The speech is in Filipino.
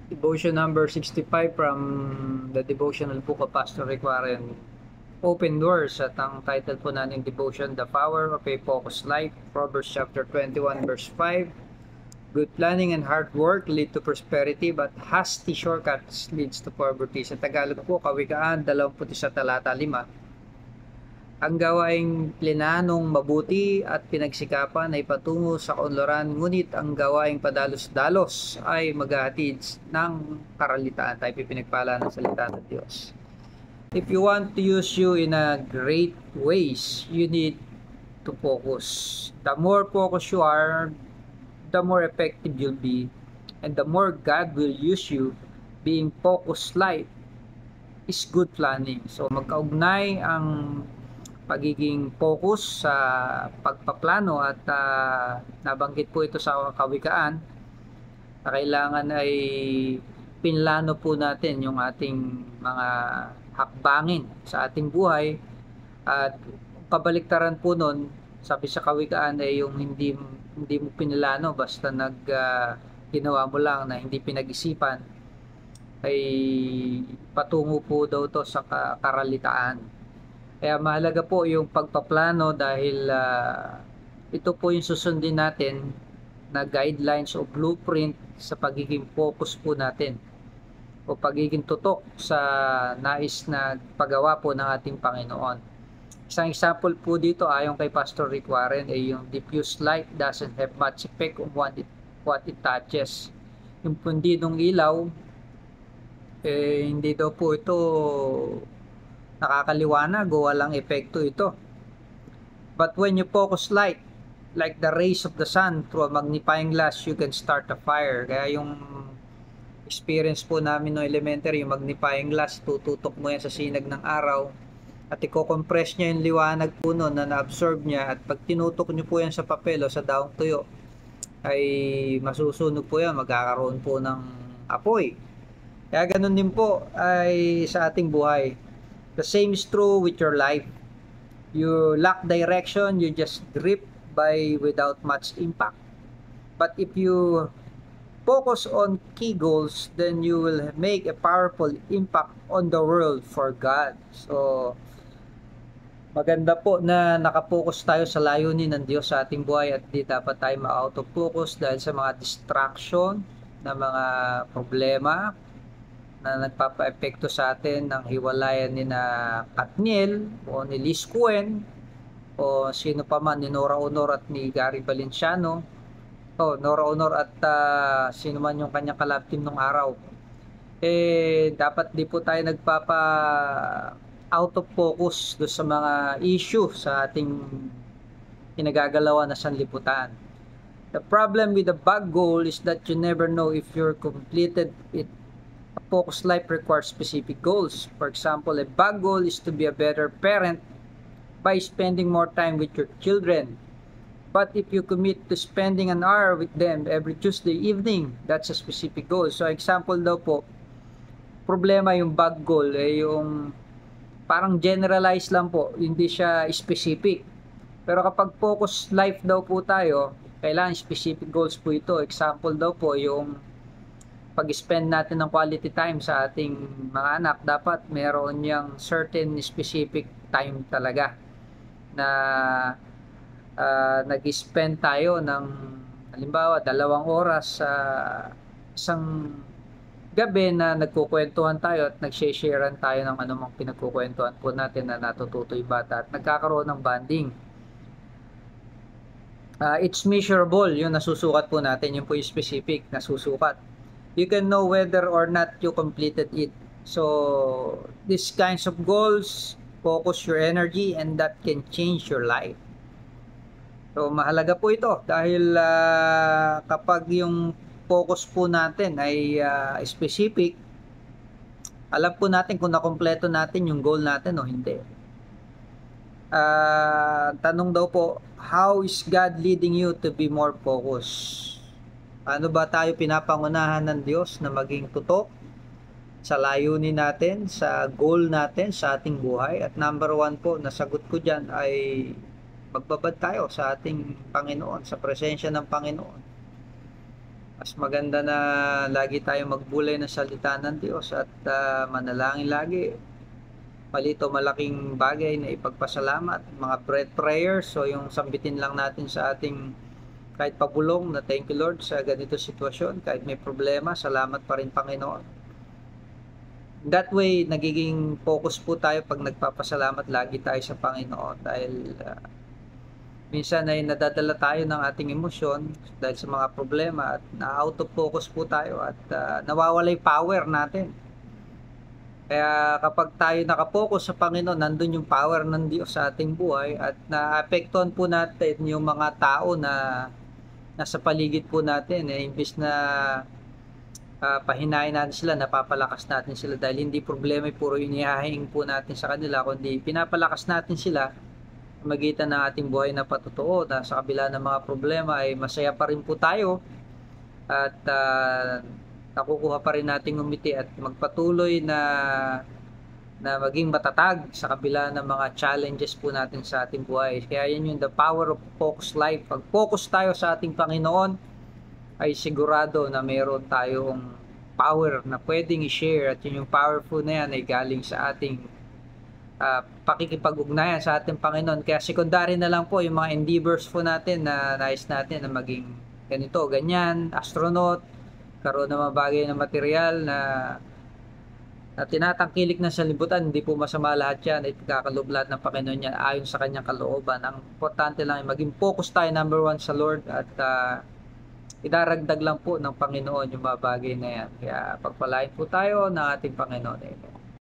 Devotion number 65 from the devotional book of Pastor Rick Warren, Open Doors. At ang title po natin devotion, The Power of a Focused Life, Proverbs chapter 21 verse 5. Good planning and hard work lead to prosperity, but hasty shortcuts leads to poverty. Sa Tagalog po, Kawikaan 21 talata 5. Ang gawaing plinanong mabuti at pinagsikapan ay patungo sa kaunlaran, ngunit ang gawaing padalos-dalos ay maghahatid ng karalitaan. Tayo pinagpala ng salita ng Diyos. If you want to use you in a great ways, you need to focus. The more focused you are, the more effective you'll be, and the more God will use you. Being focused life is good planning. So magkaugnay ang pagiging focus sa pagpaplano at nabanggit po ito sa Kawikaan na kailangan ay pinlano po natin yung ating mga hakbangin sa ating buhay, at kabaliktaran po nun, sabi sa Kawikaan ay yung hindi mo pinlano, basta ginawa mo lang na hindi pinag-isipan, ay patungo po daw to sa karalitaan. Kaya mahalaga po yung pagpaplano dahil ito po yung susundin natin na guidelines o blueprint sa pagiging focus po natin o pagiging tutok sa nais na paggawa po ng ating Panginoon. Isang example po dito ayon kay Pastor Rick Warren ay yung diffuse light doesn't have much effect on what it touches. Yung pundi ng ilaw, hindi daw po ito nakakaliwanag o walang epekto ito. But when you focus light, like the rays of the sun through a magnifying glass, you can start a fire. Kaya yung experience po namin no elementary, yung magnifying glass, tututok mo yan sa sinag ng araw at i-compress niya yung liwanag po nun na na-absorb niya, at pag tinutok niyo po yan sa papel o sa daong tuyo ay masusunog po yan, magkakaroon po ng apoy. Kaya ganun din po ay sa ating buhay. The same is true with your life. You lack direction, you just drift by without much impact. But if you focus on key goals, then you will make a powerful impact on the world for God. So, maganda po na nakapokus tayo sa layunin ng Diyos sa ating buhay, at di dapat tayo ma-out of focus dahil sa mga distraction na mga problema na nagpapa-epekto sa atin ng hiwalayan ni na Katniel o ni Liz Cohen o sino pa man, ni Nora Honor at ni Gary Valenciano, Nora Honor at sino man yung kanyang kalab team nung araw. Dapat di po tayo nagpapa out of focus do sa mga issue sa ating pinagagalawan na sanlibutan. The problem with the big goal is that you never know if you're completed it. A focused life requires specific goals. For example, a big goal is to be a better parent by spending more time with your children. But if you commit to spending an hour with them every Tuesday evening, that's a specific goal. So example daw po, problema yung big goal yung parang generalized lang po, hindi siya specific. Pero kapag focused life daw po tayo, kailangan specific goals po ito. Example daw po yung pag-spend natin ng quality time sa ating mga anak, dapat meron niyang certain specific time talaga na nag-spend tayo ng halimbawa 2 oras sa isang gabi na nagkukwentuhan tayo at nag-sharean tayo ng anumang pinagkukwentuhan po natin na natututo yung bata at nagkakaroon ng bonding. It's measurable, yung nasusukat po natin, yung po yung specific nasusukat. You can know whether or not you completed it. So, these kinds of goals focus your energy and that can change your life. So, mahalaga po ito dahil kapag yung focus po natin ay specific, alam po natin kung nakompleto natin yung goal natin o hindi. Tanong daw po, how is God leading you to be more focused? Ano ba tayo pinapangunahan ng Diyos na maging tutok sa layunin natin, sa goal natin sa ating buhay? At number 1 po, nasagot ko dyan ay magbabad tayo sa ating Panginoon, sa presensya ng Panginoon. Mas maganda na lagi tayong magbulay ng salita ng Diyos at manalangin lagi. Maliit o malaking bagay na ipagpasalamat, mga bread prayers, so yung sambitin lang natin sa ating kahit pabulong na thank you Lord sa ganito sitwasyon, kahit may problema, salamat pa rin Panginoon. That way, nagiging focus po tayo pag nagpapasalamat lagi tayo sa Panginoon dahil minsan ay nadadala tayo ng ating emosyon dahil sa mga problema at na-out of focus po tayo at nawawala yung power natin. Kaya kapag tayo nakapokus sa Panginoon, nandun yung power ng Diyos sa ating buhay at naapektuhan po natin yung mga tao na nasa paligid po natin. Imbis na pahinain natin sila, napapalakas natin sila dahil hindi problema puro inihahaing po natin sa kanila, kundi pinapalakas natin sila magitan ng ating buhay na patotoo na sa kabila ng mga problema ay masaya pa rin po tayo at nakukuha pa rin nating umiti at magpatuloy na maging matatag sa kabila ng mga challenges po natin sa ating buhay. Kaya yan yung the power of focus life. Pag focus tayo sa ating Panginoon ay sigurado na mayroon tayong power na pwedeng i-share at yun yung powerful na yan ay galing sa ating pakikipag-ugnayan sa ating Panginoon. Kaya secondary na lang po yung mga endeavors po natin na nais natin na maging ganito, ganyan, astronaut, karoon ng mga bagay na material na tinatangkilik na sa libutan. Hindi po masama lahat yan, ay pagkakaloob lahat ng Panginoon yan ayon sa kanyang kalooban. Ang importante lang ay maging focus tayo number one sa Lord at idaragdag lang po ng Panginoon yung mga bagay na yan. Kaya pagpalain po tayo ng ating Panginoon. Amen.